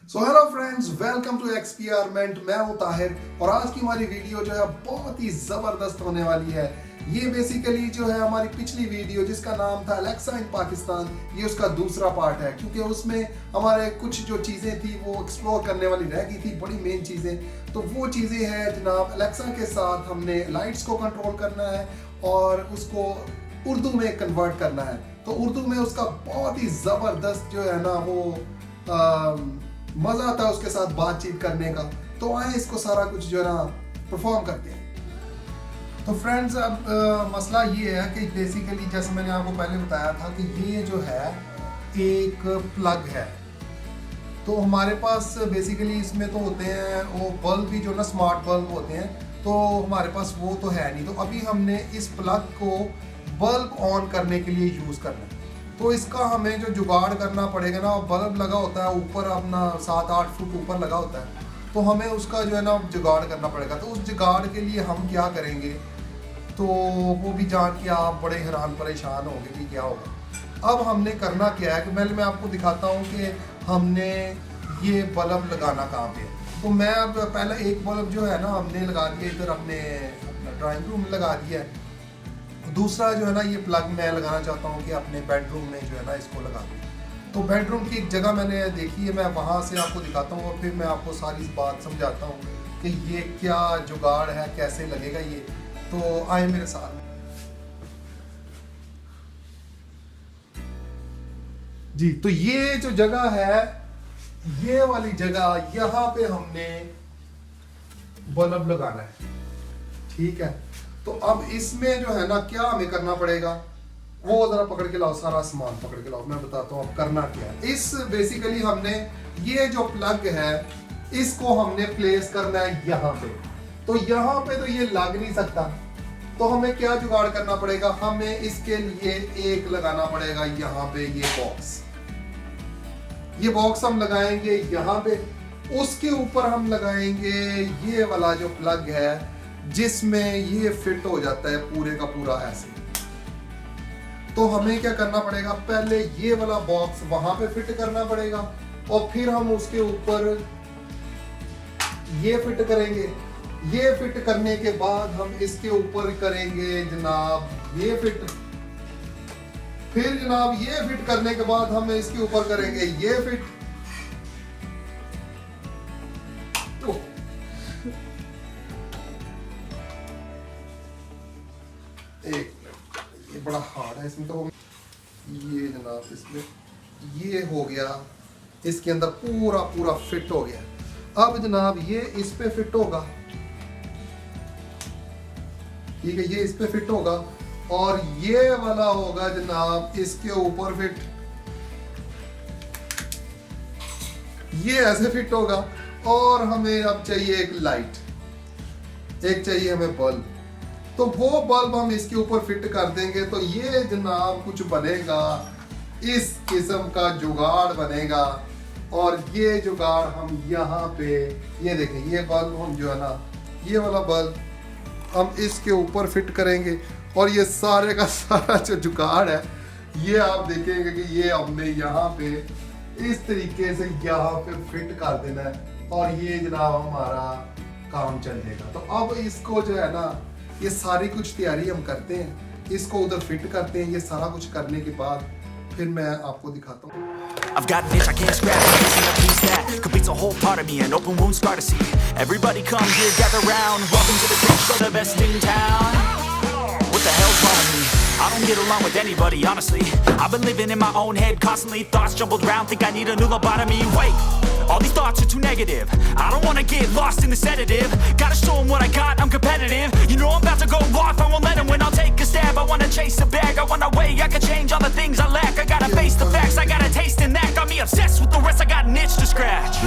So hello friends, welcome to Experiment. मैं हूं ताहिर और आज की हमारी वीडियो जो है बहुत ही जबरदस्त होने वाली है। ये बेसिकली जो है हमारी पिछली वीडियो जिसका नाम था अलेक्सा इन पाकिस्तान, ये उसका दूसरा पार्ट है क्योंकि उसमें हमारे कुछ जो चीज़ें थी वो एक्सप्लोर करने वाली रह गई थी, बड़ी मेन चीज़ें। तो वो चीज़ें हैं जनाब, अलेक्सा के साथ हमने लाइट्स को कंट्रोल करना है और उसको उर्दू में कन्वर्ट करना है। तो उर्दू में उसका बहुत ही ज़बरदस्त जो है ना वो मज़ा आता है उसके साथ बातचीत करने का। तो आए इसको सारा कुछ जो है ना परफॉर्म करते हैं। तो फ्रेंड्स, अब मसला ये है कि बेसिकली जैसे मैंने आपको पहले बताया था कि ये जो है एक प्लग है। तो हमारे पास बेसिकली इसमें तो होते हैं वो बल्ब भी जो ना स्मार्ट बल्ब होते हैं, तो हमारे पास वो तो है नहीं। तो अभी हमने इस प्लग को बल्ब ऑन करने के लिए यूज़ करना है। तो इसका हमें जो जुगाड़ करना पड़ेगा ना, बल्ब लगा होता है ऊपर अपना 7-8 फुट ऊपर लगा होता है, तो हमें उसका जो है ना जुगाड़ करना पड़ेगा। तो उस जुगाड़ के लिए हम क्या करेंगे, तो वो भी जान के आप बड़े हैरान परेशान होंगे कि क्या होगा। अब हमने करना क्या है कि मैं आपको दिखाता हूँ कि हमने ये बल्ब लगाना कहाँ पे है। तो मैं अब पहले एक बल्ब जो है ना हमने लगा दिया इधर अपने ड्राइंग रूम में लगा दिया है। दूसरा जो है ना ये प्लग मैं लगाना चाहता हूँ कि अपने बेडरूम में जो है ना इसको लगा दूँ। तो बेडरूम की एक जगह मैंने देखी है, मैं वहाँ से आपको दिखाता हूँ और फिर मैं आपको सारी बात समझाता हूँ कि ये क्या जुगाड़ है, कैसे लगेगा ये। तो आए मेरे साथ जी। तो ये जो जगह है, ये वाली जगह, यहाँ पे हमने बल्ब लगाना है, ठीक है। तो अब इसमें जो है ना क्या हमें करना पड़ेगा, वो जरा पकड़ के लाओ, सारा सामान पकड़ के लाओ, मैं बताता हूँ अब करना क्या है। इस बेसिकली हमने ये जो प्लग है इसको हमने प्लेस करना है यहाँ पे। तो यहाँ पे तो ये लग नहीं सकता, तो हमें क्या जुगाड़ करना पड़ेगा, हमें इसके लिए एक लगाना पड़ेगा यहाँ पे ये बॉक्स हम लगाएंगे यहाँ पे। उसके ऊपर हम लगाएंगे ये वाला जो प्लग है जिसमें ये फिट हो जाता है पूरे का पूरा ऐसे। तो हमें क्या करना पड़ेगा, पहले ये वाला बॉक्स वहां पे फिट करना पड़ेगा और फिर हम उसके ऊपर ये फिट करेंगे। ये फिट करने के बाद हम इसके ऊपर करेंगे जनाब ये फिट। फिर जनाब ये फिट करने के बाद हम इसके ऊपर करेंगे ये फिट। एक मिनट, ये बड़ा हार्ड है इसमें। तो ये जनाब इसमें ये हो गया, इसके अंदर पूरा पूरा फिट हो गया। अब जनाब ये इस पे फिट होगा, ठीक है, ये इस पे फिट होगा और ये वाला होगा जनाब इसके ऊपर फिट, ये ऐसे फिट होगा। और हमें अब चाहिए एक लाइट, एक चाहिए हमें बल्ब। तो वो बल्ब हम इसके ऊपर फिट कर देंगे तो ये जनाब कुछ बनेगा, इस किस्म का जुगाड़ बनेगा। और ये जुगाड़ हम यहाँ पे ये देखें, ये बल्ब हम जो है ना ये वाला बल्ब हम इसके ऊपर फिट करेंगे और ये सारे का सारा जो जुगाड़ है ये आप देखेंगे कि ये हमने यहाँ पे इस तरीके से यहाँ पे फिट कर देना है और ये जनाब हमारा काम चलेगा। तो अब इसको जो है ना ये सारी कुछ तैयारी हम करते हैं, इसको उधर फिट करते हैं। ये सारा कुछ करने के बाद फिर मैं आपको दिखाता हूँ। I've got an itch I can't scratch, missing a piece that completes a whole part of me, an open wound scar to see. Everybody come here, gather round, welcome to the creep show, the best in town. What the hell's wrong with me? I don't get along with anybody, honestly. I've been living in my own head constantly, thoughts jumbled around, think I need a new lobotomy. Wait, all these thoughts are too negative, I don't wanna get lost in the sedative. Gotta show them what I got, I'm competitive. You know I'm about to go off, I won't let them win, I'll take a stab. I wanna chase a bag, I wanna weigh, I can change all the things I lack. I gotta face the facts, I got a taste in that. Got me obsessed with the rest, I got an itch to scratch.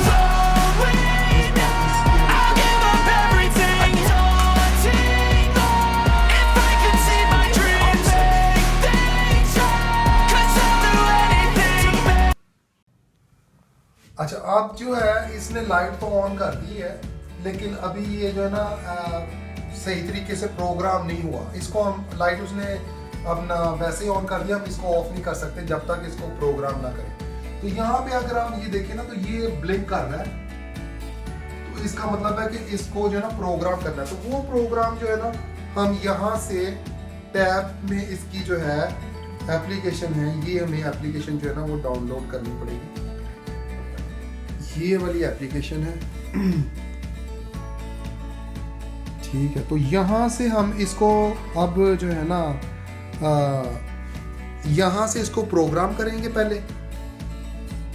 I'll give up everything, daunting all. If I could see my dreams, make things right, 'cause I'll do anything. अच्छा, अब जो है इसने light तो on कर दी है, लेकिन अभी ये जो है ना सही तरीके से प्रोग्राम नहीं हुआ। इसको हम लाइट उसने अपना वैसे ही ऑन कर दिया, हम इसको ऑफ नहीं कर सकते जब तक इसको प्रोग्राम ना करें। तो यहाँ पे अगर हम ये देखें ना तो ये ब्लिंक कर रहा है, तो इसका मतलब है कि इसको जो है ना प्रोग्राम करना है। तो वो प्रोग्राम जो है ना हम यहाँ से टैब में इसकी जो है एप्लीकेशन है, ये हमें एप्लीकेशन जो है ना वो डाउनलोड करनी पड़ेगी। ये वाली एप्लीकेशन है, ठीक है। तो यहाँ से हम इसको अब जो है ना यहाँ से इसको प्रोग्राम करेंगे। पहले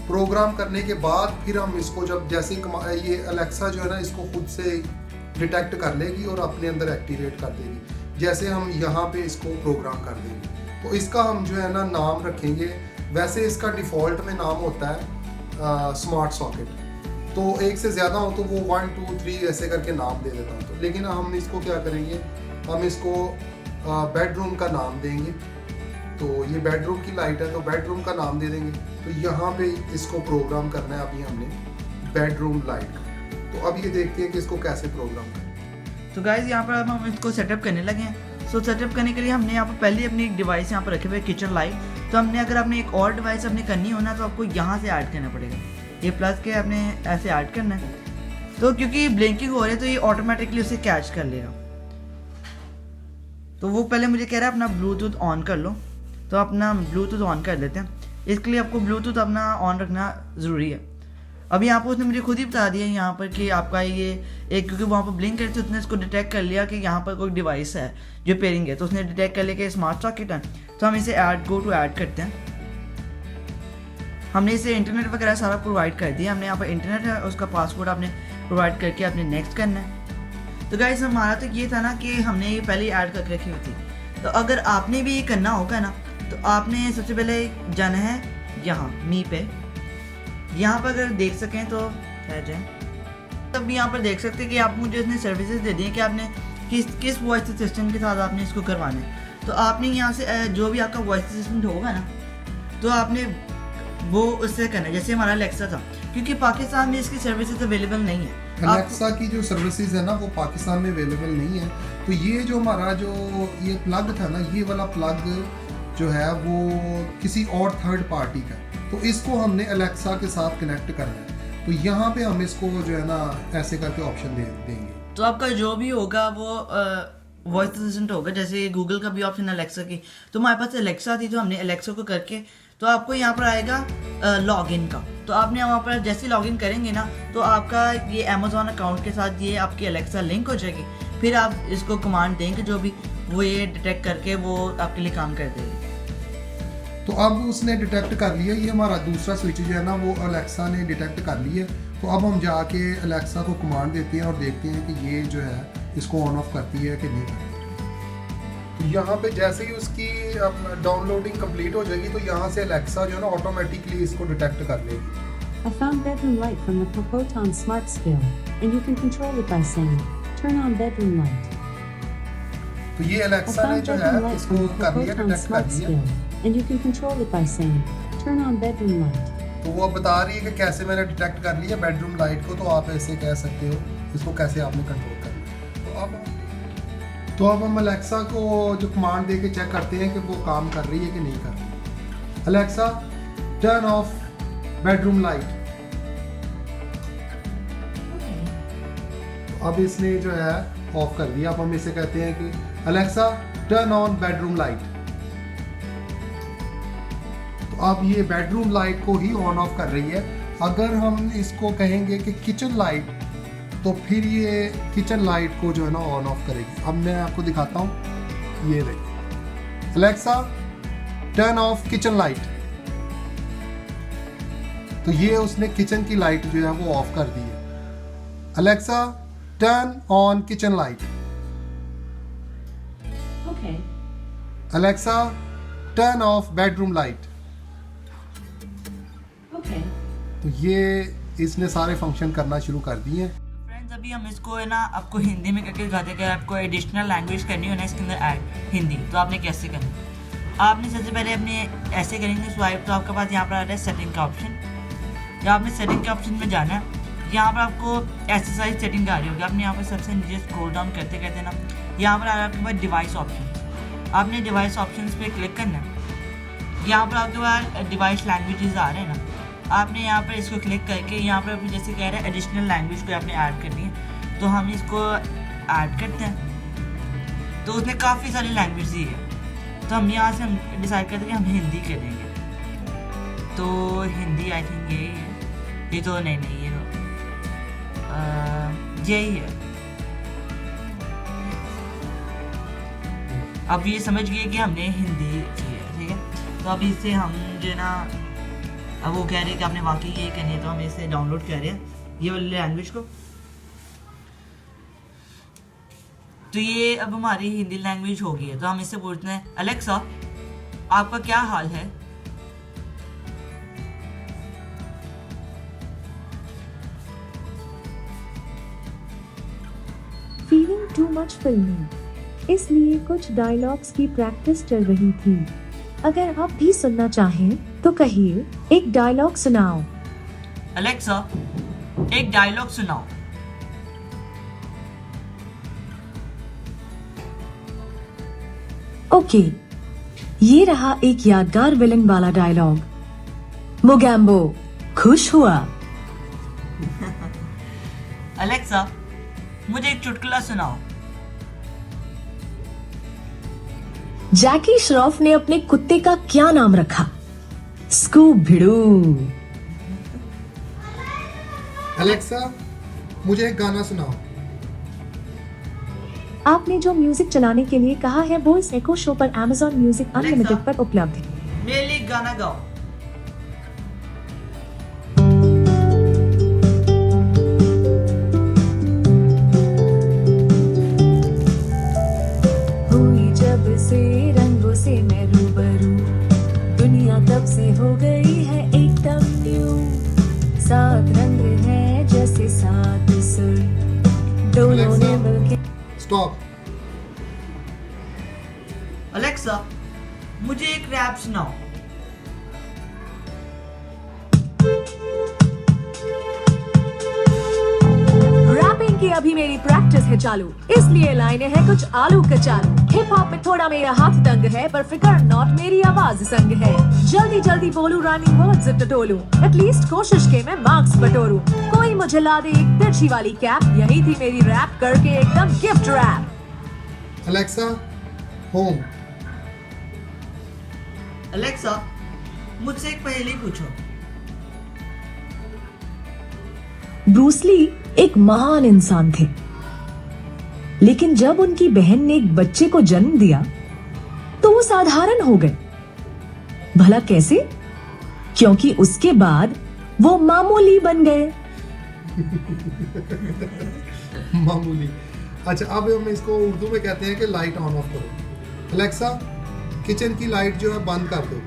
प्रोग्राम करने के बाद फिर हम इसको जब जैसे ये अलेक्सा जो है ना इसको खुद से डिटेक्ट कर लेगी और अपने अंदर एक्टिवेट कर देगी। जैसे हम यहाँ पे इसको प्रोग्राम कर देंगे तो इसका हम जो है ना नाम रखेंगे। वैसे इसका डिफ़ॉल्ट में नाम होता है स्मार्ट सॉकेट, तो एक से ज़्यादा हो तो वो 1 2 3 ऐसे करके नाम दे देता हूँ। तो लेकिन हम इसको क्या करेंगे, हम इसको बेडरूम का नाम देंगे। तो ये बेडरूम की लाइट है तो बेडरूम का नाम दे देंगे। तो यहाँ पे इसको प्रोग्राम करना है अभी हमने बेडरूम लाइट का। तो अब ये देखते हैं कि इसको कैसे प्रोग्राम करें। तो गाइज यहाँ पर अब हम इसको सेटअप करने लगे हैं। सो सेटअप करने के लिए हमने यहाँ पर पहले अपनी एक डिवाइस यहाँ पर रखे हुए किचन लाइट। तो हमने अगर आपने एक और डिवाइस अपनी करनी हो ना तो आपको यहाँ से ऐड करना पड़ेगा। ये प्लस के आपने ऐसे ऐड करना है। तो क्योंकि ब्लिंकिंग हो रही है तो ये ऑटोमेटिकली उसे कैच कर लेगा। तो वो पहले मुझे कह रहा है अपना ब्लूटूथ ऑन कर लो, तो अपना ब्लूटूथ ऑन कर लेते हैं। इसके लिए आपको ब्लूटूथ अपना ऑन रखना ज़रूरी है। अभी यहाँ पर उसने मुझे खुद ही बता दिया यहाँ पर कि आपका ये एक, क्योंकि वहाँ पर ब्लिंक करते उसने इसको डिटेक्ट कर लिया कि यहाँ पर कोई डिवाइस है जो पेयरिंग है, तो उसने डिटेक्ट कर लिया कि स्मार्ट सॉकेट है। तो हम इसे गो टू ऐड करते हैं। हमने इसे इंटरनेट वगैरह सारा प्रोवाइड कर दिया। हमने यहाँ पर इंटरनेट है, उसका पासवर्ड आपने प्रोवाइड करके आपने नेक्स्ट करना है। तो गाइस हमारा तो ये था ना कि हमने ये पहले ऐड करके रखी हुई थी। तो अगर आपने भी ये करना होगा ना तो आपने सबसे पहले जाना है यहाँ मी पे। यहाँ पर अगर देख सकें तो है जाए, तब यहाँ पर देख सकते हैं कि आप मुझे इसने सर्विसेज दे दी है कि आपने किस वॉइस असिस्टेंट के साथ आपने इसको करवाना है। तो आपने यहाँ से जो भी आपका वॉइस असिस्टेंट होगा ना तो आपने वो उससे करना है। जैसे हमारा अलेक्सा था, क्योंकि पाकिस्तान में इसकी सर्विसेज अवेलेबल नहीं है। अलेक्सा की जो सर्विसेज है ना वो पाकिस्तान में अवेलेबल नहीं है। तो ये जो हमारा जो ये प्लग था ना, ये वाला प्लग जो है वो किसी और थर्ड पार्टी का, तो इसको हमने अलेक्सा के साथ कनेक्ट करना है। तो यहाँ पे हम इसको जो है ना ऐसे करके ऑप्शन देंगे। तो आपका जो भी होगा वो वॉइस असिस्टेंट होगा। जैसे गूगल का भी ऑप्शन अलेक्सा की, तो हमारे पास अलेक्सा थी तो हमने अलेक्सा को करके, तो आपको यहाँ पर आएगा लॉगिन का। तो आपने वहाँ पर जैसे लॉगिन करेंगे ना तो आपका ये अमेज़ॉन अकाउंट के साथ ये आपकी अलेक्सा लिंक हो जाएगी। फिर आप इसको कमांड देंगे जो भी, वो ये डिटेक्ट करके वो आपके लिए काम कर देगी। तो अब उसने डिटेक्ट कर लिया, ये हमारा दूसरा स्विच जो है ना वो अलेक्सा ने डिटेक्ट कर लिया। तो अब हम जाके अलेक्सा को कमांड देते हैं और देखते हैं कि ये जो है इसको ऑन ऑफ करती है कि नहीं करती। तो यहाँ पे जैसे ही उसकी डाउनलोडिंग कंप्लीट हो जाएगी तो यहाँ से अलेक्सा जो है ना ऑटोमेटिकली इसको डिटेक्ट कर लेगी। I found bedroom light from the Propoton smart skill, and you can control it by saying, "Turn on bedroom light." तो ये I अलेक्सा ने found जो है bedroom light इसको from the कर लिया, Propoton डिटेक्ट कर smart लिया। skill, and you can control it by saying, "Turn on bedroom light." तो वो बता रही है कि कैसे मैंने डिटेक्ट कर लिया बेडरूम लाइट को। तो आप ऐसे कह सकते हो इसको कैसे आपने कंट्रोल करना है। तो अब हम अलेक्सा को जो कमांड दे के चेक करते हैं कि वो काम कर रही है कि नहीं कर रही। Alexa turn off bedroom light. तो अब इसने जो है ऑफ कर दिया। अब हम इसे कहते हैं कि Alexa turn on bedroom light. तो अब ये बेडरूम लाइट को ही ऑन ऑफ कर रही है। अगर हम इसको कहेंगे कि किचन लाइट तो फिर ये किचन लाइट को जो है ना ऑन ऑफ करेगी। अब मैं आपको दिखाता हूँ, ये देखिए Alexa turn off kitchen light. तो ये उसने किचन की लाइट जो है वो ऑफ कर दी है। Alexa turn on kitchen light. Okay. Alexa turn off bedroom light. Okay. तो ये इसने सारे फंक्शन करना शुरू कर दिए हैं। फ्रेंड्स अभी हम इसको है ना आपको हिंदी में करके दिखाते हैं कि आपको एडिशनल लैंग्वेज करनी हो ना इसके अंदर ऐड हिंदी, तो आपने कैसे करना है। आपने सबसे पहले अपने ऐसे करेंगे स्वाइप, तो आपके पास यहाँ पर आ रहा है सेटिंग का ऑप्शन। या आपने सेटिंग के ऑप्शन में जाना है। यहाँ पर आपको एक्सरसाइज सेटिंग आ रही होगी। आपने यहाँ पर सबसे नीचे स्क्रॉल डाउन करते करते ना यहाँ पर आ रहा है आपके पास डिवाइस ऑप्शन। आपने डिवाइस ऑप्शन पे क्लिक करना है। यहाँ पर आपके पास डिवाइस लैंग्वेजेस आ रहे हैं ना, आपने यहाँ पर इसको क्लिक करके यहाँ पर अभी जैसे कह रहे हैं एडिशनल लैंग्वेज को आपने ऐड करनी है, तो हम इसको ऐड करते हैं। तो उसने काफ़ी सारी लैंग्वेज दी है, तो हम यहाँ से हम डिसाइड करते हैं कि हम हिंदी करेंगे। तो हिंदी आई थिंक यही है, ये तो नहीं ये तो यही है। अब ये समझ गए कि हमने हिंदी की है, ठीक है। तो अब इससे हम जो है ना, अब वो कह रहे हैं कि आपने वाकई ये करनी है, तो हम इसे डाउनलोड कर रहे हैं ये वाली लैंग्वेज को। तो ये अब हमारी हिंदी लैंग्वेज हो गई है। तो हम इससे पूछते हैं, अलेक्सा आपका क्या हाल है? फीलिंग टू मच फिल्मी, इसलिए कुछ डायलॉग्स की प्रैक्टिस चल रही थी। अगर आप भी सुनना चाहें तो कहिए, एक डायलॉग सुनाओ। अलेक्सा एक डायलॉग सुनाओ। ओके, ये रहा एक यादगार विलन वाला डायलॉग। मोगैम्बो खुश हुआ। अलेक्सा मुझे एक चुटकुला सुनाओ। जैकी श्रॉफ ने अपने कुत्ते का क्या नाम रखा? स्कूब भिड़ू। अलेक्सा मुझे एक गाना सुनाओ। आपने जो म्यूजिक चलाने के लिए कहा है वो इस एको शो पर Amazon म्यूजिक अनलिमिटेड पर उपलब्ध है। मेरे लिए गाना गाओ। हुई जब से रंगों से मैं रूबरू, दुनिया तब से हो गई है एकदम न्यू। सात रंग है जैसे सात सुर, दोनों ने मिलके। स्टॉप। अलेक्सा मुझे एक रैप सुनाओ। रैपिंग की अभी मेरी प्रैक्टिस है चालू, इसलिए लाइनें हैं कुछ आलू कचालू। हिप हॉप में थोड़ा मेरा हाथ तंग है, पर फिकर नॉट मेरी आवाज संग है। जल्दी जल्दी बोलूं राइमिंग वर्ड्स टटोलूं, एटलीस्ट कोशिश के मैं मार्क्स बटोरूं। कोई मुझे ला दे एक तिरछी वाली कैप, यही थी मेरी रैप करके एकदम gift wrap. Alexa home. Alexa मुझसे एक पहेली पूछो। ब्रूस ली एक महान इंसान थे, लेकिन जब उनकी बहन ने एक बच्चे को जन्म दिया तो वो साधारण हो गए। भला कैसे? क्योंकि उसके बाद वो मामूली बन गए। मामूली। अच्छा, अब हम इसको उर्दू में कहते हैं कि लाइट ऑन ऑफ करो। अलेक्सा किचन की लाइट जो है बंद कर दो।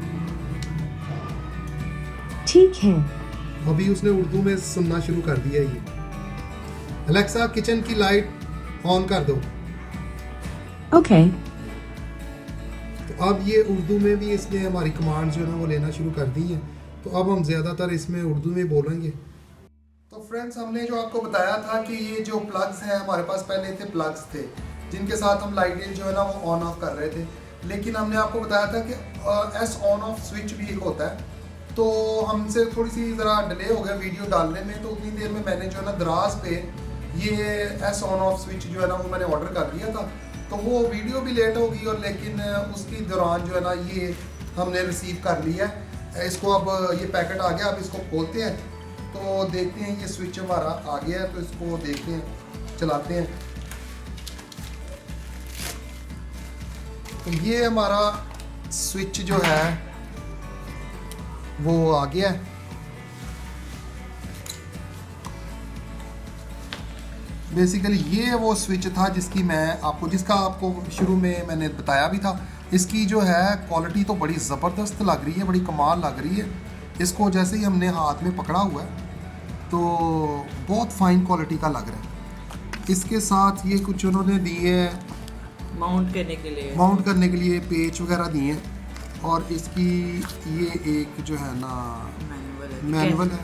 ठीक है। अभी उसने उर्दू में सुनना शुरू कर दिया ये। अलेक्सा किचन की लाइट ऑन कर दो। ओके। तो अब ये उर्दू में भी इसने हमारी कमांड जो है ना वो लेना शुरू कर दी है। तो अब हम ज़्यादातर इसमें उर्दू में बोलेंगे। तो फ्रेंड्स, हमने जो आपको बताया था कि ये जो प्लग्स हैं हमारे पास पहले थे, प्लग्स थे जिनके साथ हम लाइटें जो है ना वो ऑन ऑफ कर रहे थे। लेकिन हमने आपको बताया था कि एस ऑन ऑफ स्विच भी एक होता है। तो हमसे थोड़ी सी ज़रा डिले हो गया वीडियो डालने में, तो उतनी देर में मैंने जो है ना दराज पे ये एस ऑन ऑफ स्विच जो है ना वो मैंने ऑर्डर कर दिया था। तो वो वीडियो भी लेट होगी, और लेकिन उसके दौरान जो है ना ये हमने रिसीव कर लिया है इसको। अब ये पैकेट आ गया, अब इसको खोलते हैं तो देखते हैं ये स्विच हमारा आ गया है। तो इसको देखते हैं, चलाते हैं। तो ये हमारा स्विच जो है वो आ गया है। बेसिकली ये वो स्विच था जिसका आपको शुरू में मैंने बताया भी था। इसकी जो है क्वालिटी तो बड़ी ज़बरदस्त लग रही है, बड़ी कमाल लग रही है। इसको जैसे ही हमने हाथ में पकड़ा हुआ है तो बहुत फाइन क्वालिटी का लग रहा है। इसके साथ ये कुछ उन्होंने दिए हैं माउंट करने के लिए पेच वगैरह दिए हैं, और इसकी ये एक जो है ना मैनुअल है।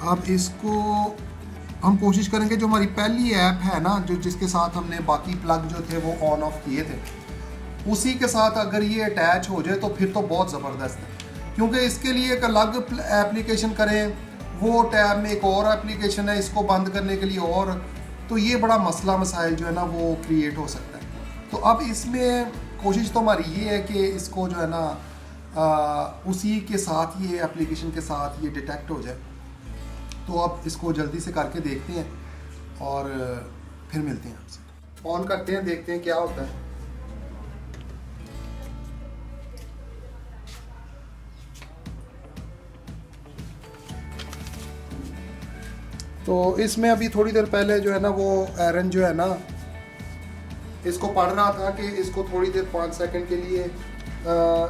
अब इसको हम कोशिश करेंगे, जो हमारी पहली ऐप है ना जो जिसके साथ हमने बाकी प्लग जो थे वो ऑन ऑफ किए थे, उसी के साथ अगर ये अटैच हो जाए तो फिर तो बहुत ज़बरदस्त है। क्योंकि इसके लिए एक अलग एप्लीकेशन करें, वो टैब में एक और एप्लीकेशन है इसको बंद करने के लिए, और तो ये बड़ा मसला मसाइल जो है ना वो क्रिएट हो सकता है। तो अब इसमें कोशिश तो हमारी ये है कि इसको जो है ना उसी के साथ ये एप्लीकेशन के साथ ये डिटेक्ट हो जाए। तो अब इसको जल्दी से करके देखते हैं और फिर मिलते हैं आपसे। ऑन करते हैं, देखते हैं क्या होता है। तो इसमें अभी थोड़ी देर पहले जो है ना वो एरन जो है ना इसको पढ़ रहा था कि इसको थोड़ी देर 5 सेकंड के लिए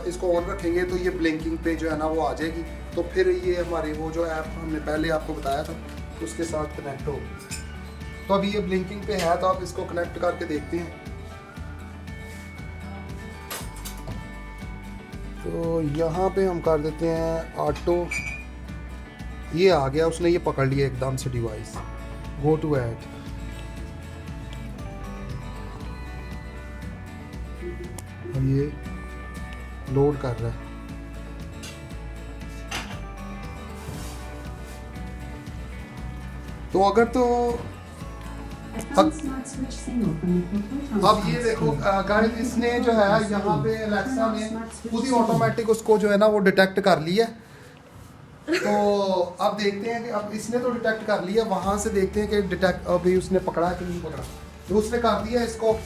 इसको ऑन रखेंगे तो ये ब्लिंकिंग पे जो है ना वो आ जाएगी। तो फिर ये हमारी वो जो ऐप हमने पहले आपको बताया था उसके साथ कनेक्ट हो। तो अभी ये ब्लिंकिंग पे है, तो आप इसको कनेक्ट करके देखते हैं। तो यहाँ पे हम कर देते हैं ऑटो, ये आ गया, उसने ये पकड़ लिया एकदम से डिवाइस। गो टू ऐड, और ये लोड कर रहा है। तो अगर तो अब ये देखो गाइस, इसने जो है यहाँ पे एलेक्सा ने खुद ही ऑटोमेटिक उसको जो है ना वो डिटेक्ट कर लिया। तो अब देखते हैं कि अब इसने तो डिटेक्ट कर लिया, वहाँ से देखते हैं कि डिटेक्ट अभी उसने पकड़ा कि नहीं पकड़ा। तो उसने कर दिया, इसको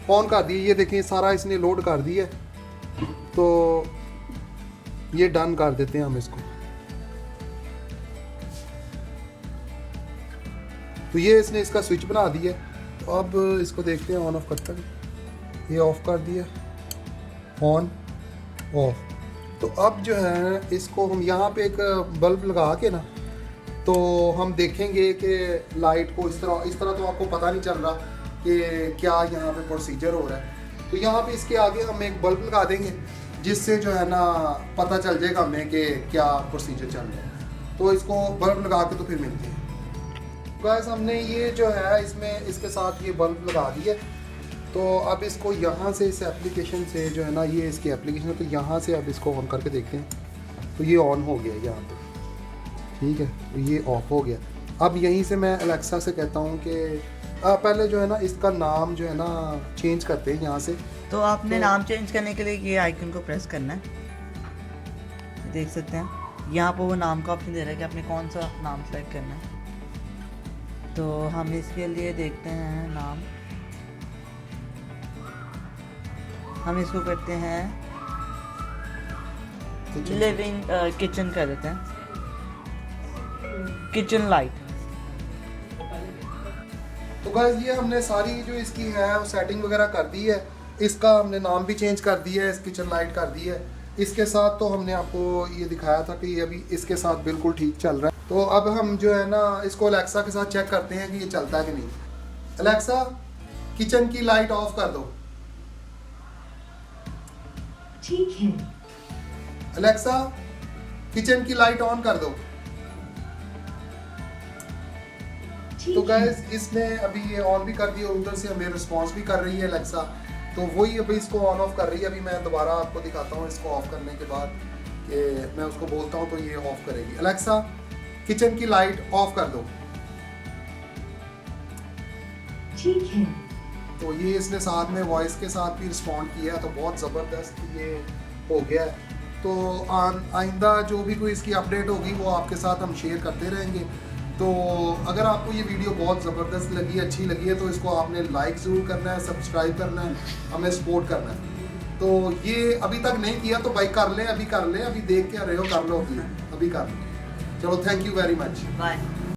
ऑन कर दिया, ये देखें सारा इसने लोड कर दिया। तो ये डन कर देते हैं हम इसको। तो ये इसने इसका स्विच बना दिया। तो अब इसको देखते हैं ऑन ऑफ करता है। ये ऑफ कर दिया, ऑन ऑफ। तो अब जो है इसको हम यहाँ पे एक बल्ब लगा के ना, तो हम देखेंगे कि लाइट को इस तरह तो आपको पता नहीं चल रहा कि क्या यहाँ पे प्रोसीजर हो रहा है। तो यहाँ पे इसके आगे हम एक बल्ब लगा देंगे जिससे जो है ना पता चल जाएगा हमें कि क्या प्रोसीजर चल रहा है। तो इसको बल्ब लगा के तो फिर मिलते हैं। गाइस हमने ये जो है इसमें इसके साथ ये बल्ब लगा दिया। तो अब इसको यहाँ से इस एप्लीकेशन से जो है ना, ये इसकी एप्लीकेशन है, तो यहाँ से अब इसको ऑन करके देखते हैं। तो ये ऑन हो गया यहाँ पे, ठीक है। तो ये ऑफ हो गया। अब यहीं से मैं एलेक्सा से कहता हूँ कि पहले जो है ना इसका नाम जो है ना चेंज करते हैं यहाँ से। तो आपने नाम चेंज करने के लिए ये आइकन को प्रेस करना है। देख सकते हैं यहाँ पर वो नाम का ऑप्शन दे रहा है कि आपने कौन सा नाम सेलेक्ट करना है। तो हम इसके लिए देखते हैं नाम, हम इसको करते हैं लिविंग किचन कर देते हैं, किचन लाइट। तो गाइस ये हमने सारी जो इसकी है सेटिंग वगैरह कर दी है। इसका हमने नाम भी चेंज कर दिया है, किचन लाइट कर दी है। इसके साथ तो हमने आपको ये दिखाया था कि ये अभी इसके साथ बिल्कुल ठीक चल रहा है। तो अब हम जो है ना इसको अलेक्सा के साथ चेक करते हैं कि ये चलता है कि नहीं। अलेक्सा किचन की लाइट ऑफ कर दो। ठीक है। अलेक्सा किचन की लाइट ऑन कर दो। तो गाइस इसने अभी ये ऑन भी कर दिया, उधर से हमें रिस्पॉन्स भी कर रही है अलेक्सा। तो वही अभी इसको ऑन ऑफ कर रही है। अभी मैं दोबारा आपको दिखाता हूँ इसको ऑफ करने के बाद कि मैं उसको बोलता हूँ तो ये ऑफ करेगी। अलेक्सा किचन की लाइट ऑफ कर दो। ठीक है। तो ये इसने साथ में वॉइस के साथ भी रिस्पॉन्ड किया, तो बहुत ज़बरदस्त ये हो गया है। तो आइंदा जो भी कोई इसकी अपडेट होगी वो आपके साथ हम शेयर करते रहेंगे। तो अगर आपको ये वीडियो बहुत ज़बरदस्त लगी, अच्छी लगी है, तो इसको आपने लाइक ज़रूर करना है, सब्सक्राइब करना है, हमें सपोर्ट करना है। तो ये अभी तक नहीं किया तो भाई कर लें, अभी कर लें, अभी देख के रहे हो कर लो, अभी कर लो। चलो thank you very much, bye.